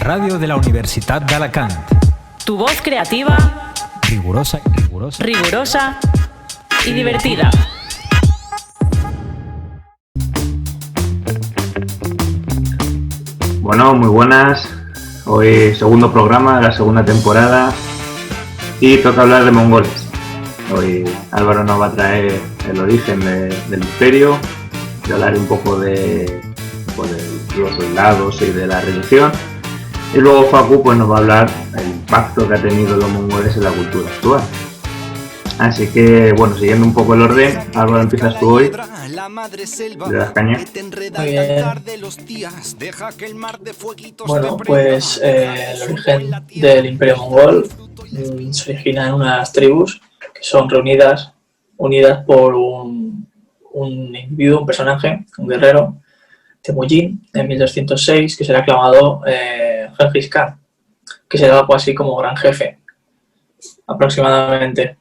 Radio de la Universitat d'Alacant. Tu voz creativa, Rigurosa y divertida. Bueno, muy buenas. Hoy segundo programa de la segunda temporada y toca hablar de mongoles. Hoy Álvaro nos va a traer el origen del imperio, de hablar un poco de los soldados y de la religión. Y luego Facu pues nos va a hablar del impacto que ha tenido los mongoles en la cultura actual. Así que, bueno, siguiendo un poco el orden, Álvaro, empiezas tú hoy. De las cañas. Muy bien. Bueno, pues el origen del Imperio Mongol se origina en unas tribus que son unidas por un individuo, un personaje, un guerrero, Temujin, en 1206, que será aclamado Genghis Khan, que será algo así como gran jefe, aproximadamente.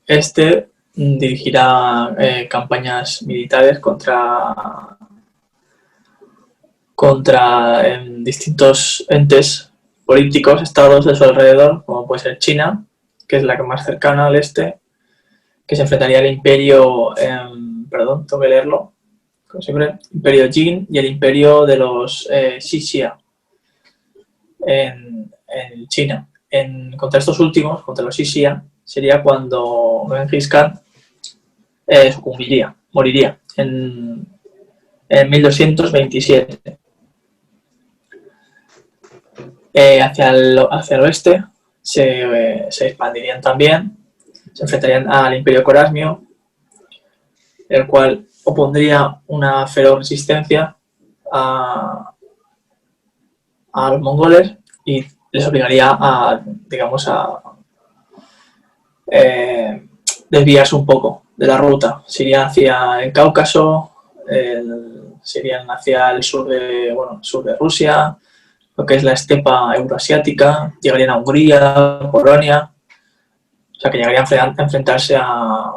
Este dirigirá campañas militares contra distintos entes políticos, estados de su alrededor, como puede ser China, que es la que más cercana al este, que se enfrentaría al imperio, tengo que leerlo, como siempre, imperio Jin y el imperio de los Xixia en China. Contra estos últimos, contra los Xixia, sería cuando Genghis Khan moriría en 1227. Hacia el oeste se expandirían también, se enfrentarían al imperio Corasmio, el cual opondría una feroz resistencia a los mongoles y les obligaría a desviarse un poco de la ruta. Se irían hacia el Cáucaso, se irían hacia el sur de Rusia, lo que es la estepa euroasiática, llegarían a Hungría, Polonia, o sea que llegarían a enfrentarse a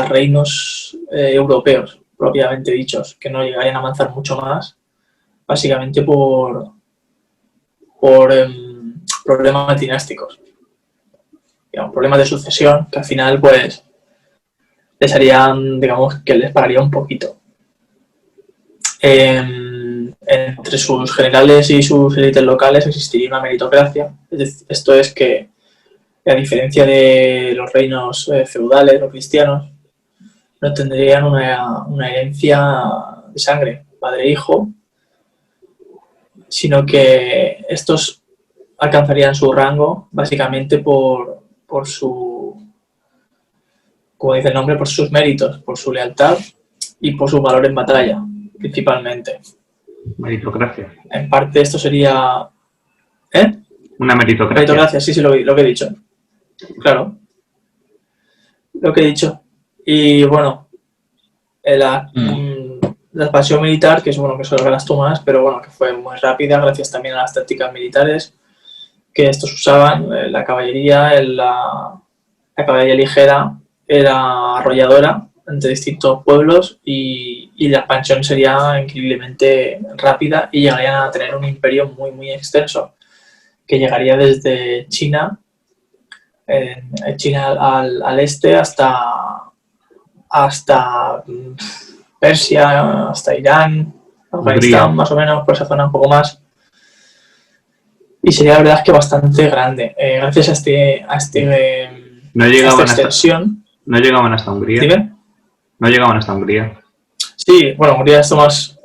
reinos europeos, propiamente dichos, que no llegarían a avanzar mucho más, básicamente por problemas dinásticos, problemas de sucesión que al final pues les harían, que les pararía un poquito. Entre sus generales y sus élites locales existiría una meritocracia. Esto es que, a diferencia de los reinos feudales o cristianos, no tendrían una herencia de sangre, padre-hijo, sino que estos alcanzarían su rango básicamente por su, como dice el nombre, por sus méritos, por su lealtad y por su valor en batalla, principalmente. Meritocracia. En parte esto sería... Una meritocracia. Meritocracia, sí, lo que he dicho. Claro. Lo que he dicho. Y bueno, la expansión militar, que es que solo verás tú más, pero que fue muy rápida gracias también a las tácticas militares que estos usaban. La caballería, la caballería ligera era arrolladora entre distintos pueblos y la expansión sería increíblemente rápida y llegarían a tener un imperio muy, muy extenso que llegaría desde China, al este hasta Persia, hasta Irán, Afganistán, más o menos, por esa zona un poco más. Y sería la verdad es que bastante grande. Gracias a esta extensión. No llegaban hasta Hungría. ¿Dime? No llegaban hasta Hungría. Sí, Hungría está más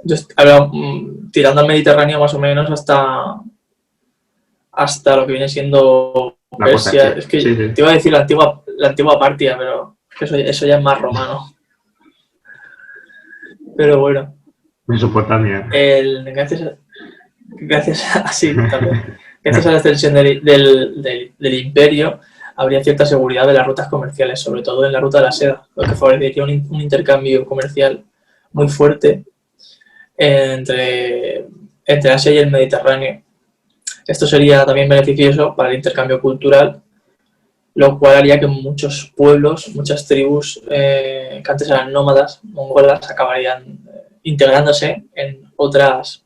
tirando al Mediterráneo más o menos hasta lo que viene siendo Persia. Es que sí. Te iba a decir la antigua Partia, pero eso ya es más romano. Pero bueno. Mesopotamia. Gracias a la extensión del imperio, habría cierta seguridad de las rutas comerciales, sobre todo en la ruta de la seda, lo que favorecería un intercambio comercial muy fuerte entre Asia y el Mediterráneo. Esto sería también beneficioso para el intercambio cultural, lo cual haría que muchos pueblos, muchas tribus que antes eran nómadas mongolas, acabarían integrándose en otras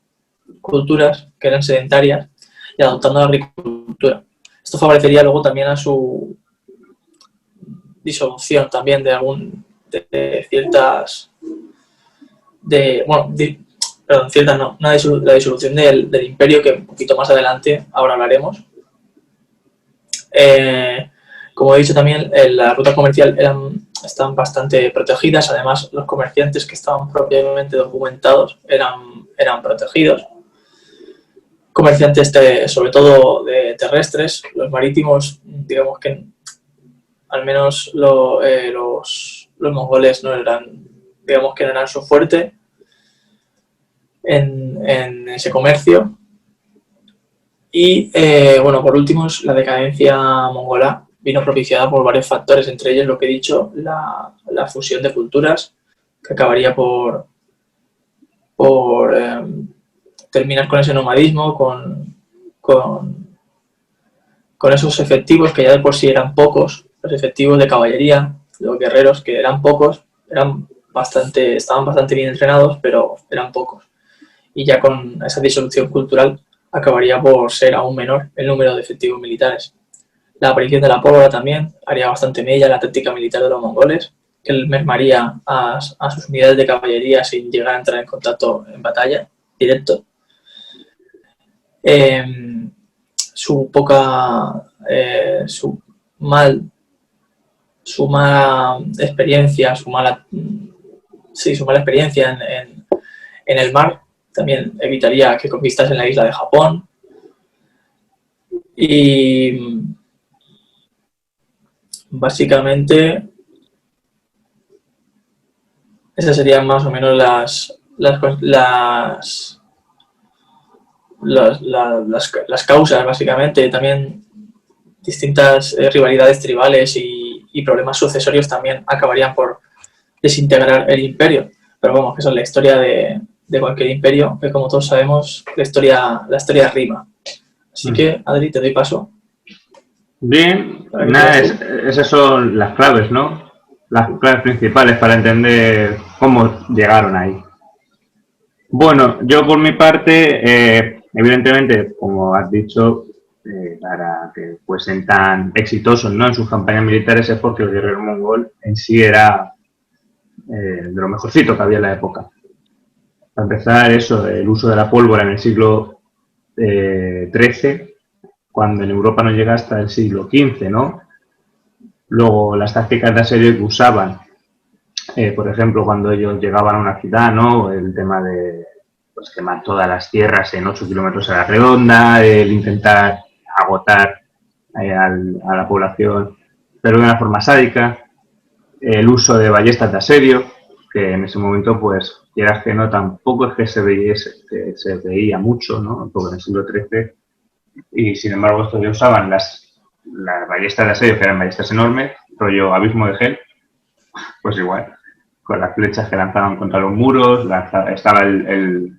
culturas que eran sedentarias y adoptando la agricultura. Esto favorecería luego también a su disolución también de ciertas... ciertas no, la disolución del imperio, que un poquito más adelante ahora hablaremos. Como he dicho también, las rutas comerciales están bastante protegidas. Además, los comerciantes que estaban propiamente documentados eran protegidos. Comerciantes sobre todo de terrestres, los marítimos, digamos que al menos los mongoles no eran, digamos que no eran su fuerte en ese comercio. Y bueno, por último, la decadencia mongola vino propiciada por varios factores, entre ellos lo que he dicho, la fusión de culturas, que acabaría por terminar con ese nomadismo, con esos efectivos que ya de por sí eran pocos, los efectivos de caballería, los guerreros que eran pocos, estaban bastante bien entrenados, pero eran pocos. Y ya con esa disolución cultural acabaría por ser aún menor el número de efectivos militares. La aparición de la pólvora también haría bastante mella la táctica militar de los mongoles, que mermaría a sus unidades de caballería sin llegar a entrar en contacto en batalla directo. Su mala experiencia en el mar también evitaría que conquistasen la isla de Japón. Y básicamente esas serían más o menos las causas, básicamente. También distintas rivalidades tribales y problemas sucesorios también acabarían por desintegrar el imperio. Pero vamos, que eso es la historia de cualquier imperio, que como todos sabemos, la historia rima. Así que, Adri, te doy paso. Bien, nada, esas son las claves, ¿no? Las claves principales para entender cómo llegaron ahí. Bueno, yo por mi parte, evidentemente, como has dicho, para que fuesen tan exitosos, ¿no?, en sus campañas militares, es porque el guerrero mongol en sí era de lo mejorcito que había en la época. Para empezar, el uso de la pólvora en el siglo XIII, cuando en Europa no llega hasta el siglo XV, ¿no? Luego, las tácticas de asedio que usaban, por ejemplo, cuando ellos llegaban a una ciudad, ¿no?, el tema de quemar todas las tierras en 8 kilómetros a la redonda, el intentar agotar a la población, pero de una forma sádica, el uso de ballestas de asedio, que en ese momento, pues, quieras que no, tampoco es que se veía mucho, ¿no?, porque en el siglo XIII, y sin embargo estos ya usaban las ballestas de asedio, que eran ballestas enormes, rollo abismo de gel, pues igual, con las flechas que lanzaban contra los muros, estaba el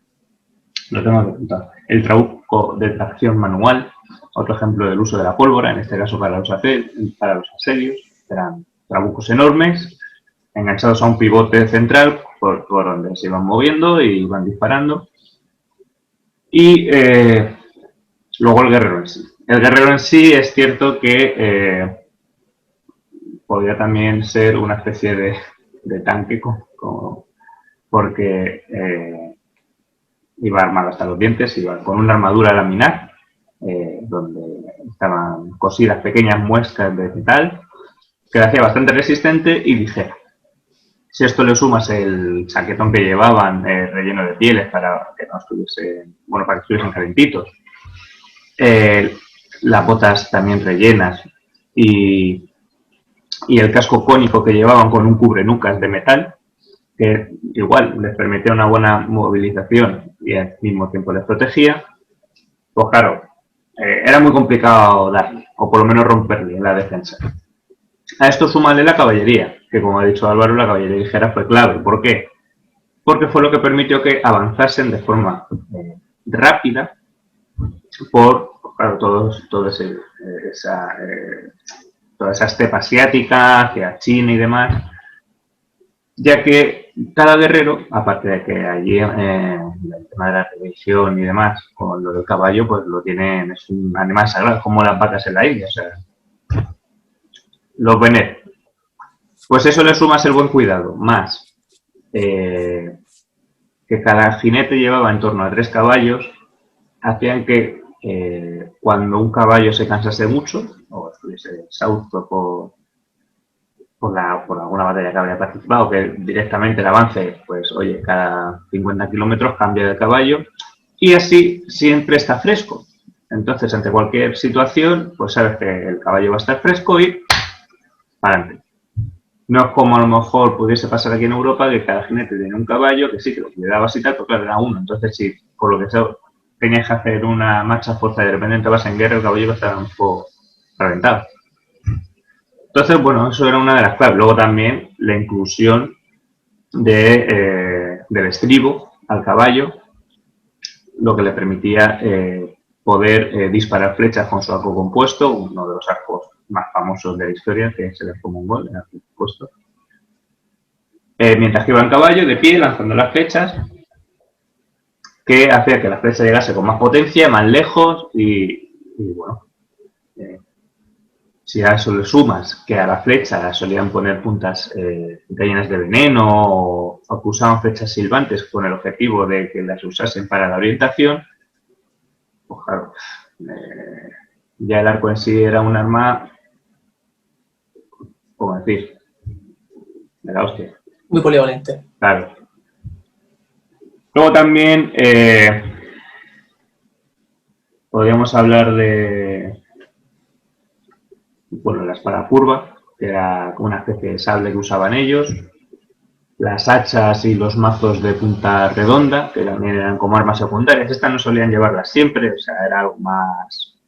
trabuco de tracción manual, otro ejemplo del uso de la pólvora, en este caso para los asedios, eran trabucos enormes, enganchados a un pivote central por donde se iban moviendo y iban disparando. Y luego el guerrero en sí. El guerrero en sí es cierto que podría también ser una especie de tanque, porque iba armado hasta los dientes, iba con una armadura laminar, donde estaban cosidas pequeñas muescas de metal, que la hacía bastante resistente y ligera. Si esto le sumas el chaquetón que llevaban relleno de pieles para que estuviesen calentitos, las botas también rellenas y el casco cónico que llevaban con un cubrenucas de metal, que igual les permitía una buena movilización y al mismo tiempo les protegía, pues claro, era muy complicado darle, o por lo menos romperle en la defensa. A esto súmale la caballería, que como ha dicho Álvaro, la caballería ligera fue clave. ¿Por qué? Porque fue lo que permitió que avanzasen de forma rápida por toda esa estepa asiática, hacia China y demás, ya que cada guerrero, aparte de que allí el tema de la religión y demás, con lo del caballo, pues lo tienen, es un animal sagrado, como las vacas en la India, o sea, los veneran. Pues eso le sumas el buen cuidado, más que cada jinete llevaba en torno a 3 caballos, hacían que cuando un caballo se cansase mucho, o estuviese exhausto por alguna batalla que habría participado, que directamente el avance, pues oye, cada 50 kilómetros cambia de caballo, y así siempre está fresco. Entonces, ante cualquier situación, pues sabes que el caballo va a estar fresco y para adelante. No es como a lo mejor pudiese pasar aquí en Europa, que cada jinete tiene un caballo, que sí, que lo cuidabas y tal, pero claro, era uno. Entonces, si por lo que sea tenías que hacer una marcha a fuerza y de repente vas en guerra, el caballo va a estar un poco reventado. Entonces, bueno, eso era una de las claves. Luego también la inclusión del estribo al caballo, lo que le permitía poder disparar flechas con su arco compuesto, uno de los arcos más famosos de la historia, que es el arco mongol, el arco compuesto. Mientras que iba en caballo, de pie, lanzando las flechas, que hacía que la flecha llegase con más potencia, más lejos y bueno, si a eso le sumas que a la flecha solían poner puntas llenas de veneno o que usaban flechas silbantes con el objetivo de que las usasen para la orientación, pues claro, ya el arco en sí era un arma, ¿cómo decir? De la hostia. Muy polivalente. Claro. Luego también podríamos hablar de, bueno, la espada curva, que era como una especie de sable que usaban ellos, las hachas y los mazos de punta redonda, que también eran como armas secundarias. Estas no solían llevarlas siempre, o sea, era algo más,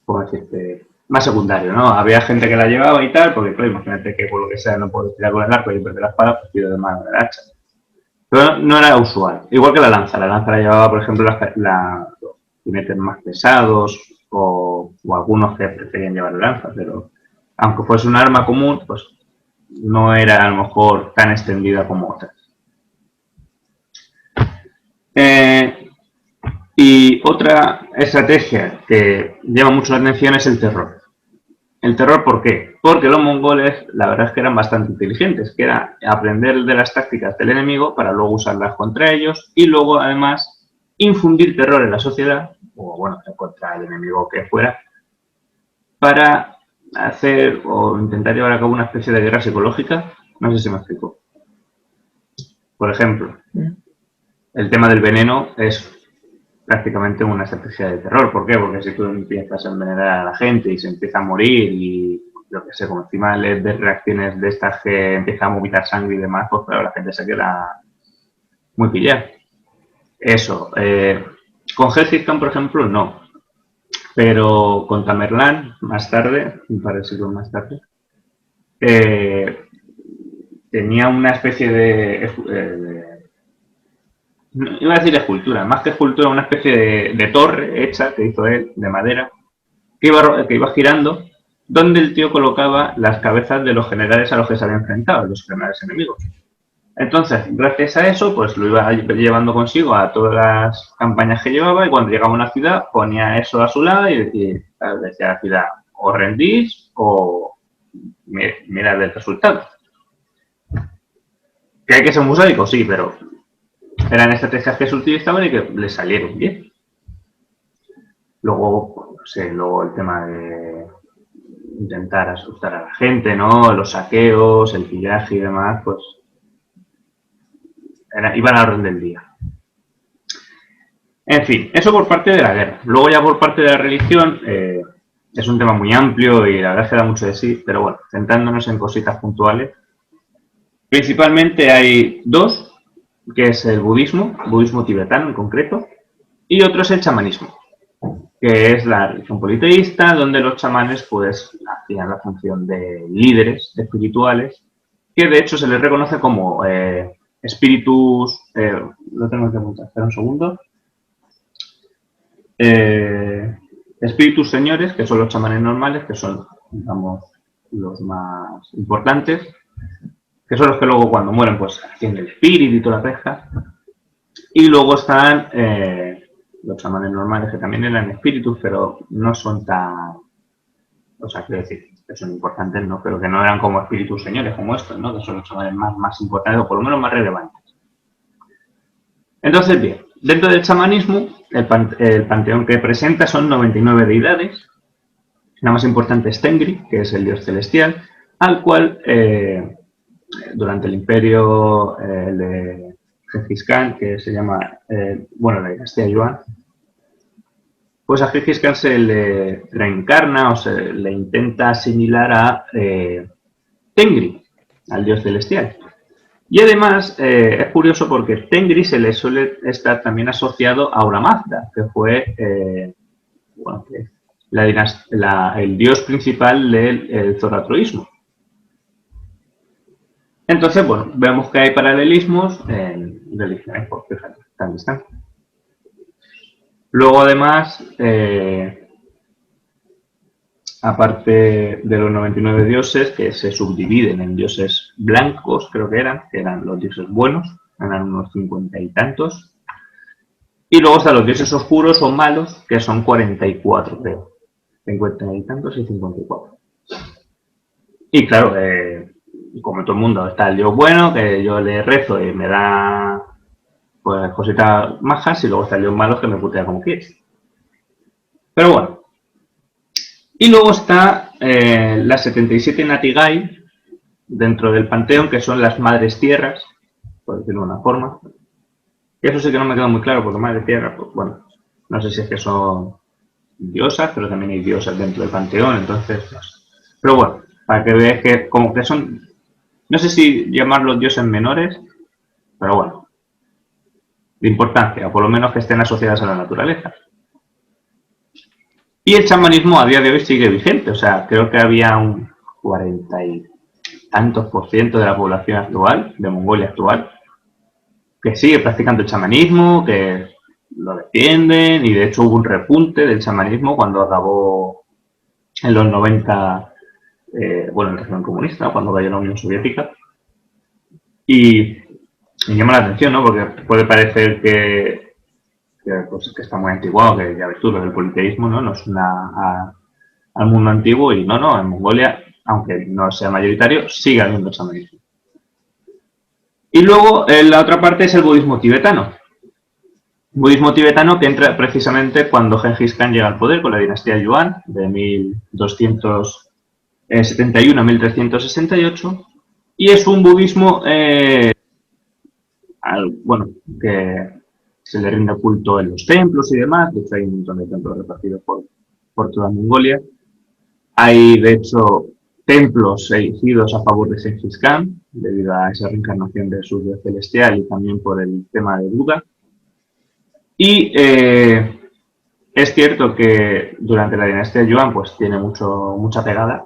¿cómo decirte?, más secundario, ¿no? Había gente que la llevaba y tal, porque claro, imagínate que por lo que sea no puedo tirar con el arco y perder la espada, pues tiro de mano de la hacha. Pero no era usual. Igual que la lanza la llevaba, por ejemplo, los jinetes más pesados o algunos que preferían llevar la lanza, pero aunque fuese un arma común, pues no era a lo mejor tan extendida como otras. Y otra estrategia que llama mucho la atención es el terror. ¿El terror por qué? Porque los mongoles, la verdad es que eran bastante inteligentes, que era aprender de las tácticas del enemigo para luego usarlas contra ellos y luego, además, infundir terror en la sociedad, o bueno, contra el enemigo que fuera, para hacer o intentar llevar a cabo una especie de guerra psicológica. No sé si me explico. Por ejemplo, el tema del veneno es prácticamente una estrategia de terror. ¿Por qué? Porque si tú empiezas a envenenar a la gente y se empieza a morir y yo que sé, como encima le ves reacciones de estas que empieza a vomitar sangre y demás, pues claro, la gente se queda muy pillada. Eso. Con Helsington, por ejemplo, no. Pero con Tamerlán, más tarde, un par de siglos más tarde, tenía una especie iba a decir escultura, más que escultura, una especie de torre hecha, que hizo él, de madera, que iba girando, donde el tío colocaba las cabezas de los generales a los que se había enfrentado, los generales enemigos. Entonces, gracias a eso, pues lo iba llevando consigo a todas las campañas que llevaba y cuando llegaba a una ciudad ponía eso a su lado y decía a la ciudad, o rendís o mirad el resultado. ¿Que hay que ser muy sádico? Sí, pero eran estrategias que se utilizaban y que les salieron bien. Luego, no sé, luego el tema de intentar asustar a la gente, ¿no? Los saqueos, el pillaje y demás, pues iban a la orden del día. En fin, eso por parte de la guerra. Luego ya por parte de la religión, es un tema muy amplio y la verdad es que da mucho de sí, pero bueno, centrándonos en cositas puntuales. Principalmente hay dos, que es el budismo tibetano en concreto, y otro es el chamanismo, que es la religión politeísta, donde los chamanes pues hacían la función de líderes espirituales, que de hecho se les reconoce como espíritus, lo tengo que apuntar, espera un segundo, espíritus señores, que son los chamanes normales, que son, digamos, los más importantes, que son los que luego cuando mueren pues hacen el espíritu y toda la pesca. Y luego están los chamanes normales, que también eran espíritus, pero no son tan... O sea, quiero decir, que son importantes, ¿no? Pero que no eran como espíritus señores, como estos, ¿no? Que son los chamanes más importantes, o por lo menos más relevantes. Entonces, bien, dentro del chamanismo, el panteón que presenta son 99 deidades. La más importante es Tengri, que es el dios celestial, al cual, durante el imperio de Gengis Khan, que se llama, la dinastía Yuan, pues a Gengis Khan se le reencarna o se le intenta asimilar a Tengri, al dios celestial. Y además es curioso porque Tengri se le suele estar también asociado a Ahura Mazda, que fue el dios principal del zoroastruismo. Entonces, bueno, vemos que hay paralelismos en religiones, pues fíjate, tan distantes. Luego, además, aparte de los 99 dioses, que se subdividen en dioses blancos, creo que eran los dioses buenos, eran unos 50 y tantos. Y luego están los dioses oscuros o malos, que son 44, creo. 50 y tantos y 54. Y claro, como todo el mundo, está el dios bueno, que yo le rezo y me da pues cositas majas, y luego está el dios malo que me putea como quieres. Pero bueno. Y luego está las 77 Natigai dentro del panteón, que son las madres tierras, por decirlo de una forma. Y eso sí que no me queda muy claro, porque madres tierras, pues bueno, no sé si es que son diosas, pero también hay diosas dentro del panteón, entonces, no sé. Pero bueno, para que veáis que como que son, no sé si llamarlos dioses menores, pero bueno, de importancia, o por lo menos que estén asociadas a la naturaleza. Y el chamanismo a día de hoy sigue vigente, o sea, creo que había un 40 y tantos % de la población actual, de Mongolia actual, que sigue practicando el chamanismo, que lo defienden, y de hecho hubo un repunte del chamanismo cuando acabó en los 90, el régimen comunista, cuando cayó la Unión Soviética. Y me llama la atención, ¿no? Porque puede parecer que está muy antiguado, que ya ves tú, lo del politeísmo, ¿no? No suena al mundo antiguo, y no, en Mongolia, aunque no sea mayoritario, sigue habiendo chamanismo. Y luego, la otra parte es el budismo tibetano. Budismo tibetano que entra precisamente cuando Gengis Khan llega al poder con la dinastía Yuan, de 1271 a 1368, y es un budismo que se le rinde culto en los templos y demás. De hecho hay un montón de templos repartidos por toda Mongolia. Hay, de hecho, templos erigidos a favor de Gengis Khan, debido a esa reencarnación de su dios celestial, y también por el tema de Buda. Y es cierto que durante la dinastía Yuan pues tiene mucha pegada,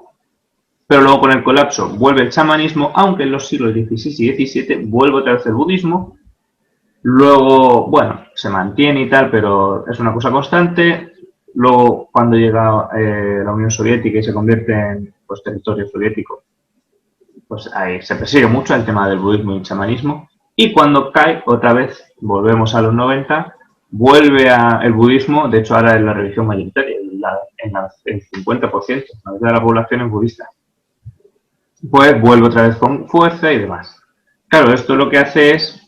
pero luego con el colapso vuelve el chamanismo, aunque en los siglos XVI y XVII vuelve otra vez el budismo. Luego, bueno, se mantiene y tal, pero es una cosa constante. Luego, cuando llega la Unión Soviética y se convierte en territorio soviético, pues ahí se persigue mucho el tema del budismo y el chamanismo. Y cuando cae, otra vez, volvemos a los 90, vuelve el budismo. De hecho, ahora es la religión mayoritaria, el 50%, la mitad de la población es budista. Pues vuelve otra vez con fuerza y demás. Claro, esto lo que hace es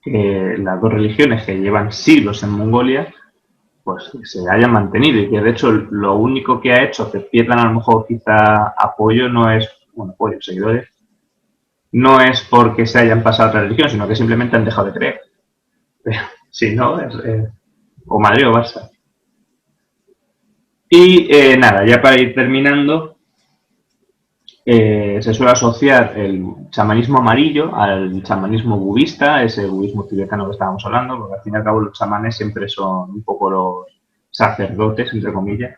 que las dos religiones que llevan siglos en Mongolia pues se hayan mantenido, y que de hecho lo único que ha hecho que pierdan a lo mejor quizá apoyo no es, seguidores, no es porque se hayan pasado a otra religión, sino que simplemente han dejado de creer. Pero si no, es o Madrid o Barça. Y nada, ya para ir terminando, se suele asociar el chamanismo amarillo al chamanismo budista, ese budismo tibetano que estábamos hablando, porque al fin y al cabo los chamanes siempre son un poco los sacerdotes, entre comillas.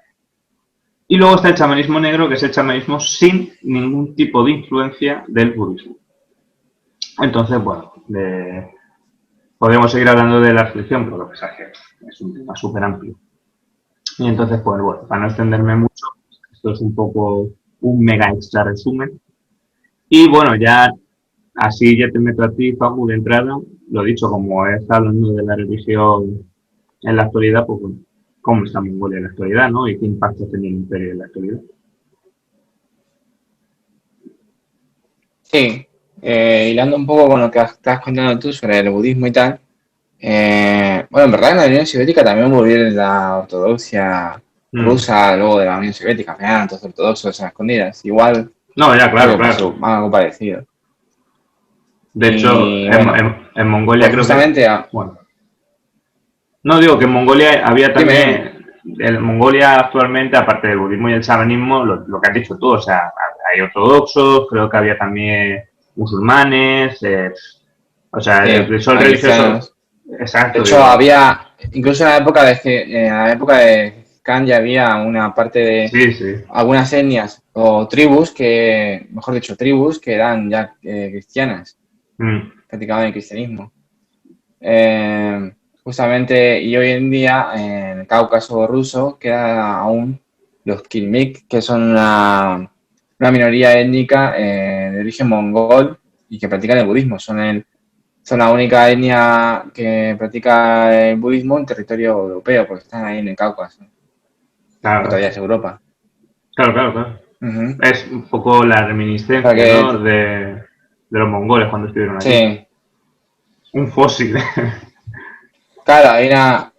Y luego está el chamanismo negro, que es el chamanismo sin ningún tipo de influencia del budismo. Entonces, bueno, podríamos seguir hablando de la religión, pero lo que pasa es que es un tema súper amplio. Y entonces, pues bueno, para no extenderme mucho, esto es un poco un mega extra resumen. Y bueno, ya así ya te meto a ti, Facu, de entrada. Lo dicho, como está hablando de la religión en la actualidad, pues bueno, cómo está Mongolia en la actualidad, ¿no? Y qué impacto tiene el imperio en la actualidad. Sí, hilando un poco con lo que estás contando tú sobre el budismo y tal. Bueno, en verdad en la Unión Soviética también volvió la ortodoxia Mm. rusa luego de la Unión Soviética, al final eran todos ortodoxos a escondidas. Igual No, ya, creo claro, que pasó claro. algo parecido. De hecho, Y bueno, en Mongolia pues creo que, justamente, bueno, no digo que en Mongolia había dime, dime. también, en Mongolia actualmente, aparte del budismo y el chamanismo, lo que has dicho tú, o sea, hay ortodoxos, creo que había también musulmanes, o sea, Sí, son hay religiosos, cristianos. De exacto, hecho, digo, había, incluso en la época de Khan ya había una parte de sí, sí. algunas etnias o tribus que, mejor dicho, tribus que eran ya cristianas, Mm, practicaban el cristianismo. Justamente, y hoy en día en el Cáucaso ruso queda aún los Kilmik, que son una minoría étnica de origen mongol y que practican el budismo. Son la única etnia que practica el budismo en territorio europeo, porque están ahí en el Cáucaso, que claro, todavía es Europa. claro, claro, claro. Ujú. Es un poco la O sea reminiscencia, ¿no? que, De los mongoles cuando estuvieron aquí. sí, Un fósil. claro, hay una,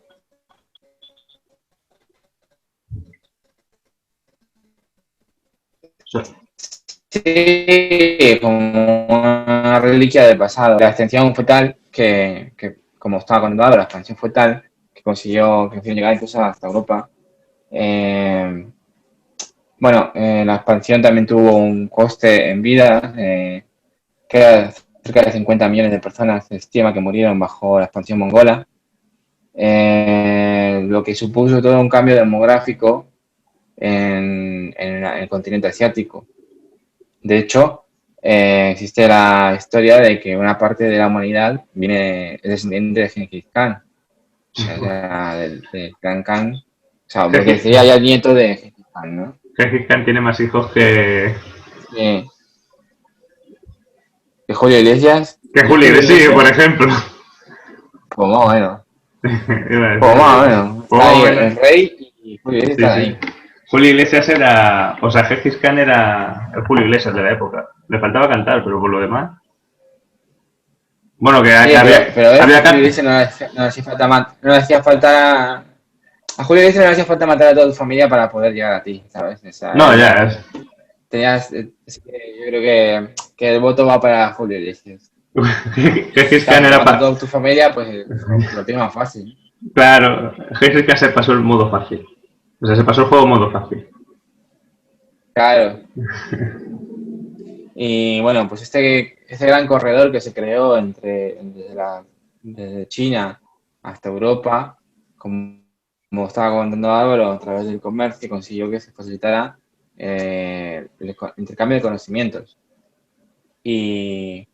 sí, como una reliquia del pasado. La extensión fue tal que como estaba contando, la expansión fue tal que consiguió llegar incluso hasta Europa. Eh, bueno, la expansión también tuvo un coste en vida, que era cerca de 50 millones de personas, se estima que murieron bajo la expansión mongola, lo que supuso todo un cambio demográfico en el continente asiático. De hecho, existe la historia de que una parte de la humanidad es descendiente de Genghis Khan, o sea, del clan Khan, o sea, porque sería ya el nieto de Genghis Khan, ¿no? Gengis Khan tiene más hijos que, Sí. De Julio Iglesias, que de Julio Julio Iglesias, por Iglesias, ejemplo. pues más o menos. Iba a Pues decir, más o menos. pues Está más o ahí menos. el rey y Julio Iglesias Sí, están sí. ahí. Julio Iglesias era, o sea, Gengis Khan era el Julio Iglesias de la época. Le faltaba cantar, pero por lo demás. Bueno, que Sí, pero ves, a había Julio Iglesias no le hacía falta no le hacía falta a Julio Iglesias no le hacía falta matar a toda tu familia para poder llegar a ti, ¿sabes? O sea, no, ya, él tenías, es que yo creo que el voto va para Julio Iglesias. Gengis Claro, Khan porque era mata a toda tu familia, pues lo tiene más fácil. claro, Gengis Khan se pasó el modo fácil. O sea, se pasó el juego modo fácil. Claro. Y bueno, pues este gran corredor que se creó desde China hasta Europa, como estaba comentando Álvaro, a través del comercio consiguió que se facilitara el intercambio de conocimientos. Y,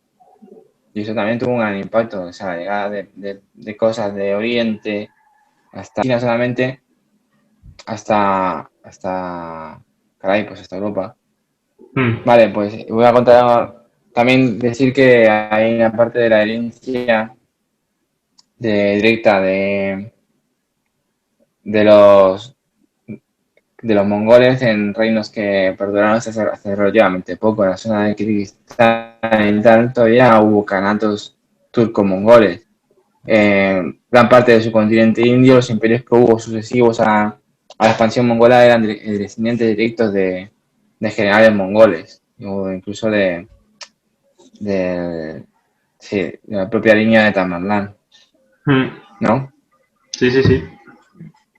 y eso también tuvo un gran impacto, o sea, la llegada de cosas de Oriente hasta China solamente, caray, pues hasta Europa. Hmm. Vale, pues voy a contar también decir que hay una parte de la herencia directa de los de los mongoles en reinos que perduraron hace relativamente poco. En la zona de Kirguistán y tal, todavía hubo canatos turco-mongoles. Gran parte de su continente indio, los imperios que hubo sucesivos a la expansión mongola eran descendientes directos de generales mongoles, o incluso de, sí, de la propia línea de Tamerlán, Hmm. ¿no? Sí, sí, sí.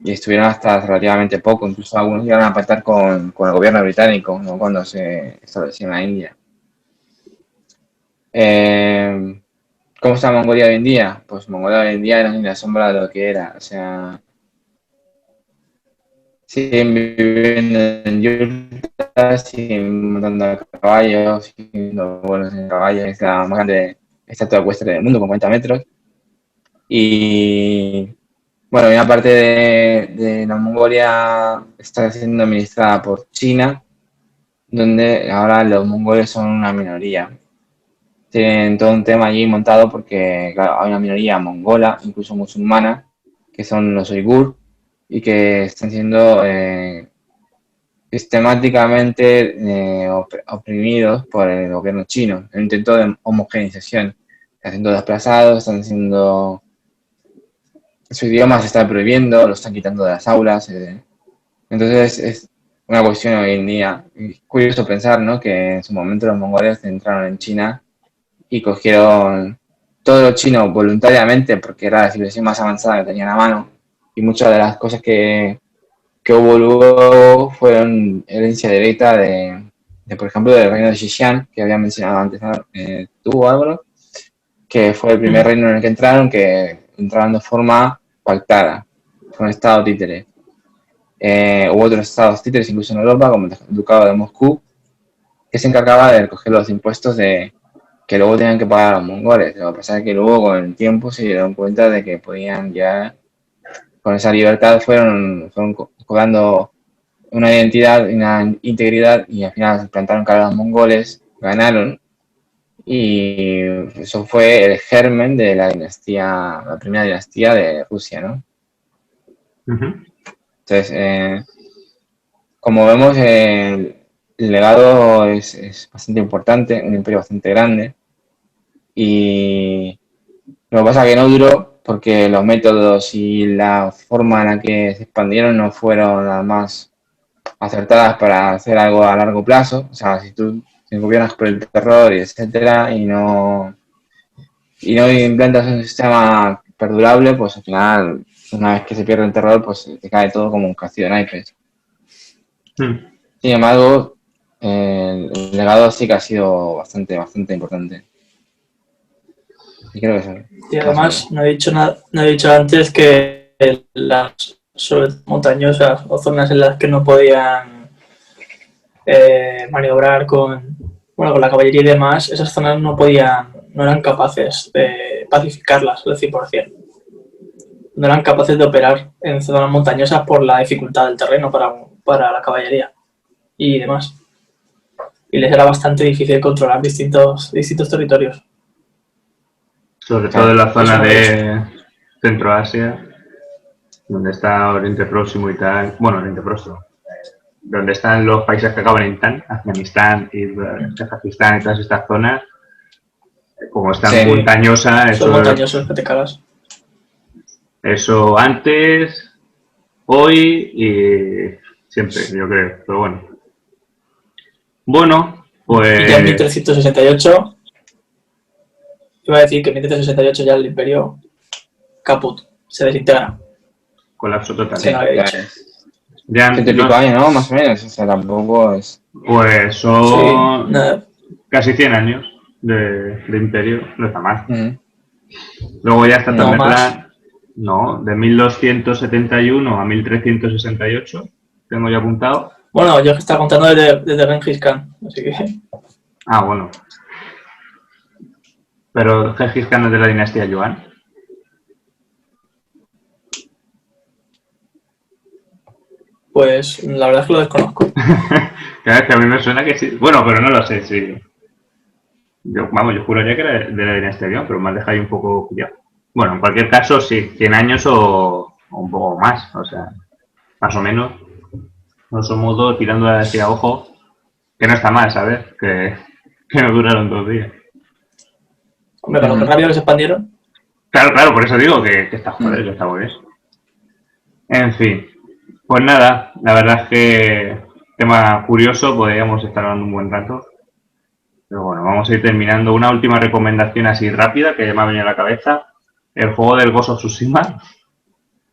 Y estuvieron hasta relativamente poco, incluso algunos llegaron a pactar con el gobierno británico, ¿no? Cuando se estableció en la India. ¿Cómo está Mongolia hoy en día? Pues Mongolia hoy en día no es ni la sombra de lo que era, o sea, siguen viviendo en yurtas, siguen montando a caballos, siendo buenos en caballos, es la más grande estatua ecuestre del mundo, con 40 metros. Y bueno, una parte de la Mongolia está siendo administrada por China donde ahora los mongoles son una minoría. Tienen todo un tema allí montado porque, claro, hay una minoría mongola, incluso musulmana, que son los uigur, y que están siendo sistemáticamente oprimidos por el gobierno chino, en un intento de homogeneización. Están siendo desplazados, están siendo... Su idioma se está prohibiendo, lo están quitando de las aulas. Entonces es una cuestión hoy en día. Es curioso pensar, ¿no?, que en su momento los mongoles entraron en China y cogieron todo lo chino voluntariamente porque era la civilización más avanzada que tenían a mano, y muchas de las cosas que hubo luego fueron herencia directa de, por ejemplo, del reino de Xinjiang, que había mencionado antes, ¿no? Tú, Álvaro, que fue el primer reino en el que entraron de forma pactada, fue un estado títere. Hubo otros estados títeres, incluso en Europa, como el Ducado de Moscú, que se encargaba de recoger los impuestos que luego tenían que pagar a los mongoles. Lo que pasa es que luego, con el tiempo, se dieron cuenta de que podían ya, con esa libertad, fueron cobrando una identidad, una integridad, y al final se plantaron cara a los mongoles, ganaron, y eso fue el germen de la primera dinastía de Rusia, ¿no? Entonces, como vemos, el legado es bastante importante, un imperio bastante grande, y lo que pasa es que no duró porque los métodos y la forma en la que se expandieron no fueron las más acertadas para hacer algo a largo plazo. O sea, si tú te gobiernas por el terror y etcétera, y no implantas un sistema perdurable, pues al final, una vez que se pierde el terror, pues te cae todo como un castillo de naipes. Sin embargo, el legado sí que ha sido bastante importante. Y creo que eso. Y además, no he dicho antes que las montañosas o zonas en las que no podían maniobrar con la caballería y demás, esas zonas no eran capaces de pacificarlas al 100%. No eran capaces de operar en zonas montañosas por la dificultad del terreno para la caballería y demás. Y les era bastante difícil controlar distintos territorios. Sobre todo en la zona de Centroasia, donde está Oriente Próximo y tal. Bueno, Oriente Próximo. Donde están los países que acaban en Tan, Afganistán y Kazajistán y todas estas zonas. Como están montañosas. Son montañosos que te cagas. Eso antes, hoy y siempre, yo creo. Pero bueno. Bueno, pues... Y ya en 1368... Iba a decir que en 1368 ya el imperio caput, se desintegra. Colapso total. Sí, no lo había dicho. Ya 70 años, ¿no? Más o menos, o sea, tampoco es... Pues son casi 100 años de imperio, no está mal. Luego ya está Tamerlán, de 1271 a 1368, tengo ya apuntado. Bueno, yo estaba contando desde Genghis Khan, así que... Ah, bueno. Pero Genghis Khan es de la dinastía Yuan. Pues la verdad es que lo desconozco. Claro, es que a mí me suena que sí. Bueno, pero no lo sé, sí. Yo juraría que era de la dinastía Yuan, pero me has dejado ahí un poco pillado. Bueno, en cualquier caso, sí, 100 años o un poco más, o sea, más o menos. Grosso modo, tirando hacia ojo, que no está mal, ¿sabes? Que no duraron 2 días. Hombre, para lo rápido que se expandieron. Claro, por eso digo que está joder, que está muy bien. En fin, pues nada, la verdad es que tema curioso, podríamos estar hablando un buen rato. Pero bueno, vamos a ir terminando. Una última recomendación así rápida que ya me ha venido a la cabeza. El juego del Ghost of Tsushima.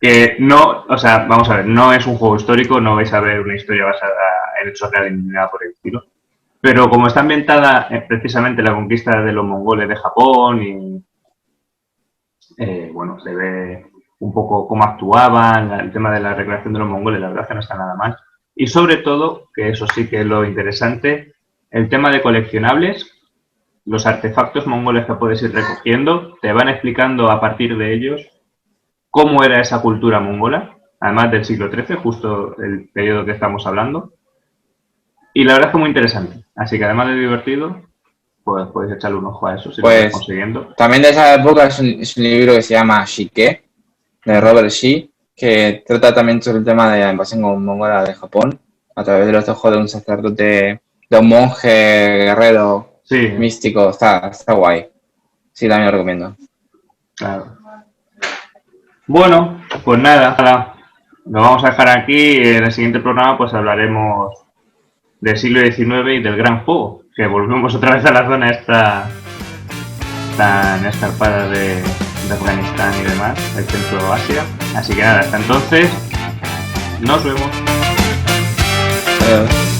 Que no, o sea, vamos a ver, no es un juego histórico, no vais a ver una historia basada en hechos reales ni nada por el estilo. Pero como está ambientada precisamente en la conquista de los mongoles de Japón y bueno, se ve un poco cómo actuaban, el tema de la recreación de los mongoles, la verdad es que no está nada mal. Y sobre todo, que eso sí que es lo interesante, el tema de coleccionables, los artefactos mongoles que puedes ir recogiendo, te van explicando a partir de ellos cómo era esa cultura mongola, además del siglo XIII, justo el periodo que estamos hablando. Y la verdad es que muy interesante. Así que además de divertido, pues podéis echarle un ojo a eso si lo Pues, estáis consiguiendo. También de esa época es un libro que se llama Shike, de Robert Shee, que trata también sobre el tema de la invasión mongola de Japón, a través de los ojos de un sacerdote, de un monje guerrero Sí, místico. Está guay. Sí, también lo recomiendo. claro. Bueno, pues nada, lo vamos a dejar aquí. En el siguiente programa pues hablaremos del siglo XIX y del Gran Juego, que volvemos otra vez a la zona esta tan escarpada de Afganistán y demás, el centro Asia. Así que nada, hasta entonces, nos vemos. Adiós.